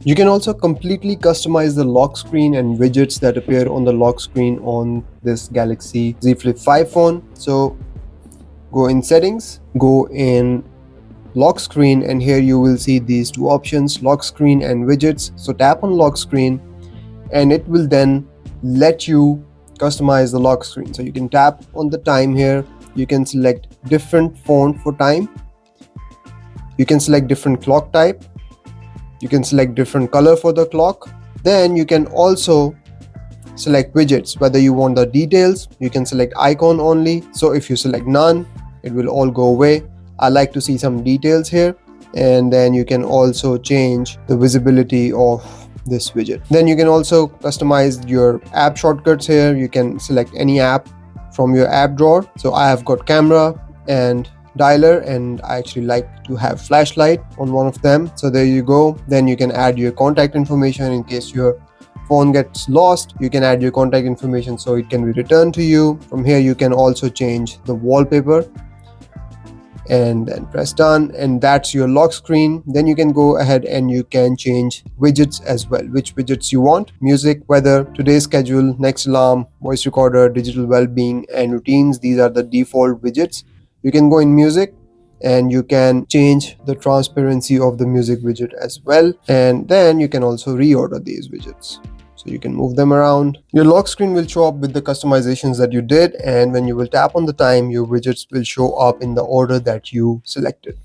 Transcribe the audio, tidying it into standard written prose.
You can also completely customize the lock screen and widgets that appear on the lock screen on this Galaxy Z Flip 5 phone. So go in settings, go in lock screen, and here you will see these two options, lock screen and widgets. So tap on lock screen and it will then let you customize the lock screen. So you can tap on the time here, you can select different font for time, you can select different clock type, you can select different color for the clock. Then you can also select widgets, whether you want the details, you can select icon only. So if you select none, it will all go away. I like to see some details here. And then you can also change the visibility of this widget. Then you can also customize your app shortcuts here. You can select any app from your app drawer. So I have got camera and dialer, and I actually like to have flashlight on one of them. So there you go. Then you can add your contact information in case your phone gets lost. You can add your contact information so it can be returned to you. From here you can also change the wallpaper and then press done, and that's your lock screen. Then you can go ahead and you can change widgets as well, which widgets you want: music, weather, today's schedule, next alarm, voice recorder, digital well-being, and routines. These are the default widgets. You can go in music and you can change the transparency of the music widget as well, and then you can also reorder these widgets. So you can move them around. Your lock screen will show up with the customizations that you did, and when you will tap on the time, your widgets will show up in the order that you selected.